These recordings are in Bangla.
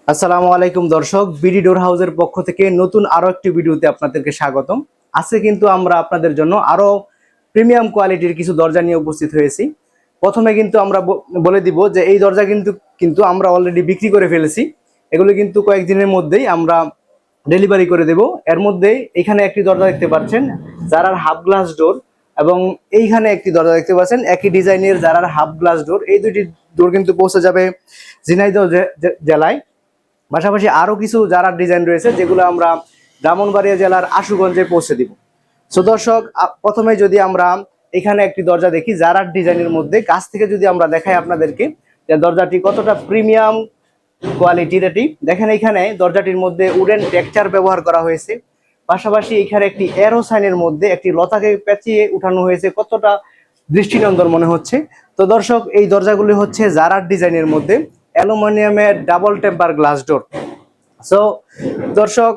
আসসালামু আলাইকুম দর্শক, বিডি ডোর হাউসের পক্ষ থেকে নতুন আরো একটি ভিডিওতে আপনাদেরকে স্বাগতম। আজকে কিন্তু আমরা আপনাদের জন্য আরো প্রিমিয়াম কোয়ালিটির কিছু দরজা নিয়ে উপস্থিত হয়েছি। প্রথমে কিন্তু আমরা বলে দিব যে এই দরজা কিন্তু কিন্তু আমরা অলরেডি বিক্রি করে ফেলেছি। এগুলো কিন্তু কয়েকদিনের মধ্যেই আমরা ডেলিভারি করে দেব। এর মধ্যে এখানে একটি দরজা দেখতে পাচ্ছেন জারার হাফ গ্লাস ডোর, এবং এইখানে একটি দরজা দেখতে পাচ্ছেন একই ডিজাইনের জারার হাফ গ্লাস ডোর। এই দুটি ডোর কিন্তু পৌঁছে যাবে ঝিনাইদহ জেলায়। পাশাপাশি আরো কিছু জারার ডিজাইন রয়েছে যেগুলো আমরা ব্রাহ্মণবাড়িয়া জেলার আশুগঞ্জে পৌঁছে দিব। সো দর্শক, প্রথমে যদি আমরা এখানে একটি দরজা দেখি জারার ডিজাইনের মধ্যে, কাছ থেকে যদি আমরা দেখাই আপনাদেরকে যে দরজাটি কতটা প্রিমিয়াম কোয়ালিটির। এটি দেখেন, এখানে দরজাটির মধ্যে উডেন টেক্সচার ব্যবহার করা হয়েছে। পাশাপাশি এখানে একটি অ্যারো সাইনের মধ্যে একটি লতাকে পেঁচিয়ে উঠানো হয়েছে, কতটা দৃষ্টিনন্দন মনে হচ্ছে। তো দর্শক, এই দরজাগুলি হচ্ছে জারার ডিজাইনের মধ্যে অ্যালুমিনিয়ামের double temper glass door. So দর্শক,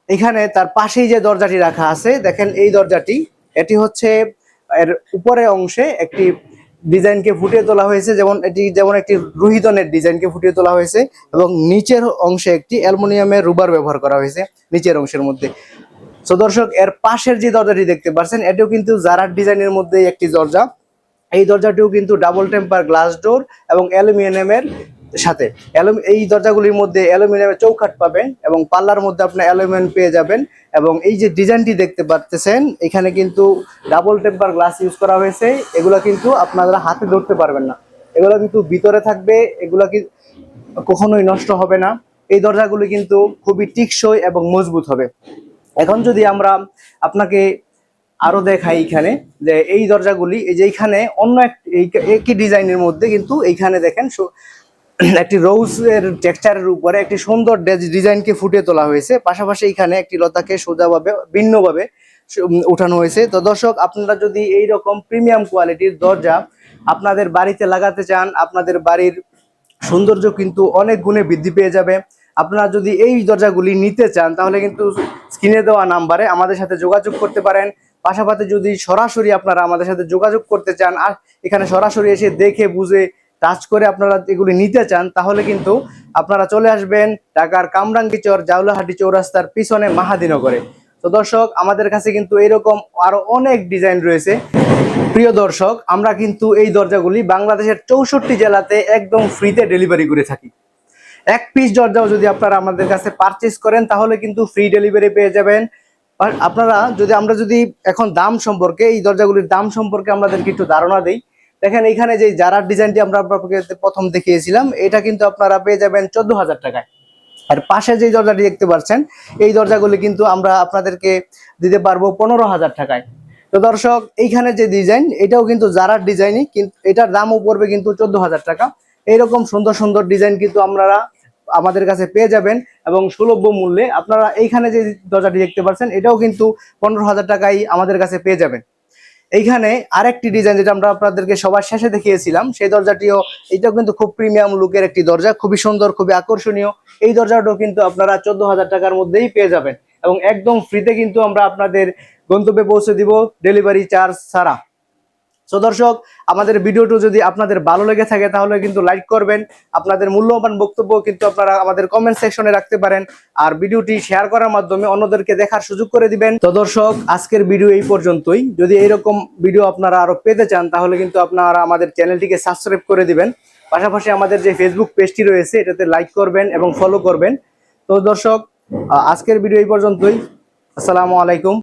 এখানে তার পাশেই যে দরজাটি রাখা আছে দেখেন, এই দরজাটি এটি হচ্ছে এর উপরে অংশে একটি ডিজাইনকে ফুটিয়ে তোলা হয়েছে, যেমন একটি রুহিতনের ডিজাইনকে ফুটিয়ে তোলা হয়েছে, এবং নিচের অংশে একটি অ্যালুমিনিয়ামের রুবার ব্যবহার করা হয়েছে নিচের অংশের মধ্যে। সো দর্শক, এর পাশের যে দরজাটি দেখতে পাচ্ছেন এটিও কিন্তু জারার ডিজাইনের মধ্যে একটি দরজা। এই দরজাটিও কিন্তু ডাবল টেম্পার গ্লাস ডোর এবং অ্যালুমিনিয়ামের সাথে। এই দরজাগুলির মধ্যে অ্যালুমিনিয়ামের চৌকাঠ পাবেন এবং পাল্লার মধ্যে আপনার অ্যালুমিনিয়াম পেয়ে যাবেন। এবং এই যে ডিজাইনটি দেখতে পাচ্ছেন এখানে কিন্তু ডাবল টেম্পার গ্লাস ইউজ করা হয়েছে। এগুলো কিন্তু আপনারা হাতে ধরতে পারবেন না, এগুলো কিন্তু ভিতরে থাকবে, এগুলো কি কখনোই নষ্ট হবে না। এই দরজাগুলি কিন্তু খুবই টিকসই এবং মজবুত হবে। এখন যদি আমরা আপনাকে আরো দেখাই এখানে যে এই দরজাগুলি, এই যে এইখানে অন্য একই ডিজাইনের মধ্যে কিন্তু এইখানে দেখেন একটি রোজের টেক্সচারের উপরে একটি সুন্দর ডিজাইনকে ফুটিয়ে তোলা হয়েছে। পাশাপাশি এখানে একটি লতাকে সোজাভাবে ভিন্নভাবে উঠানো হয়েছে। তো দর্শক, আপনারা যদি এই রকম প্রিমিয়াম কোয়ালিটির দরজা আপনাদের বাড়িতে লাগাতে চান, আপনাদের বাড়ির সৌন্দর্য কিন্তু অনেক গুণে বৃদ্ধি পেয়ে যাবে। আপনারা যদি এই দরজাগুলি নিতে চান তাহলে কিন্তু স্ক্রিনে দেওয়া নাম্বারে আমাদের সাথে যোগাযোগ করতে পারেন। পাশাপাশি যদি সরাসরি আপনারা আমাদের সাথে যোগাযোগ করতে চান আর এখানে সরাসরি এসে দেখে বুঝে টাচ করে আপনারা এগুলি নিতে চান, তাহলে কিন্তু আপনারা চলে আসবেন ঢাকার কামরাঙ্গীচর জাউলাহাটি চৌরাস্তার পিছনে মাহাদীনগরে। তো দর্শক, আমাদের কাছে কিন্তু এরকম আরো অনেক ডিজাইন রয়েছে। প্রিয় দর্শক, আমরা কিন্তু এই দরজাগুলি বাংলাদেশের 64 জেলাতে একদম ফ্রিতে ডেলিভারি করে থাকি। এক পিস দরজাও যদি আপনারা আমাদের কাছে পারচেজ করেন তাহলে কিন্তু ফ্রি ডেলিভারি পেয়ে যাবেন। আর আপনারা আমরা যদি এখন দাম সম্পর্কে, এই দরজাগুলির দাম সম্পর্কে আমাদেরকে একটু ধারণা দেই। দেখেন, এখানে যে জারার ডিজাইনটি আমরা আপনাকে প্রথম দেখিয়েছিলাম এটা কিন্তু আপনারা পেয়ে যাবেন 14,000 টাকায়। আর পাশে যে দরজাটি দেখতে পাচ্ছেন এই দরজাগুলি কিন্তু আমরা আপনাদেরকে দিতে পারবো 15,000 টাকায়। তো দর্শক, এইখানে যে ডিজাইন এটাও কিন্তু জারার ডিজাইনই, কিন্তু এটার দামও পড়বে কিন্তু 14,000 টাকা। এইরকম সুন্দর সুন্দর ডিজাইন কিন্তু আপনারা আমাদের কাছে পেয়ে যাবেন এবং সুলভ্য মূল্যে। আপনারা এইখানে যে দরজাটি দেখতে পাচ্ছেন এটাও কিন্তু 15,000 টাকায় আমাদের কাছে পেয়ে যাবেন। এইখানে আরেকটি ডিজাইন যেটা আমরা আপনাদেরকে সবার শেষে দেখিয়েছিলাম সেই দরজাটিও, এটাও কিন্তু খুব প্রিমিয়াম লুকের একটি দরজা, খুবই সুন্দর, খুবই আকর্ষণীয়। এই দরজাটাও কিন্তু আপনারা 14,000 টাকার মধ্যেই পেয়ে যাবেন এবং একদম ফ্রিতে কিন্তু আমরা আপনাদের গন্তব্যে পৌঁছে দিব, ডেলিভারি চার্জ ছাড়া। সো দর্শক, আমাদের ভিডিওটি যদি আপনাদের ভালো লেগে থাকে তাহলে কিন্তু লাইক করবেন। আপনাদের মূল্যবান বক্তব্য কিন্তু আপনারা আমাদের কমেন্ট সেকশনে রাখতে পারেন, আর ভিডিওটি শেয়ার করার মাধ্যমে অন্যদেরকে দেখার সুযোগ করে দিবেন। তো দর্শক, আজকের ভিডিও এই পর্যন্তই। যদি এইরকম ভিডিও আপনারা আরো পেতে চান তাহলে কিন্তু আপনারা আমাদের চ্যানেলটিকে সাবস্ক্রাইব করে দিবেন। পাশাপাশি আমাদের যে ফেসবুক পেজটি রয়েছে এটাতে লাইক করবেন এবং ফলো করবেন। তো দর্শক, আজকের ভিডিও এই পর্যন্তই। আসসালামু আলাইকুম।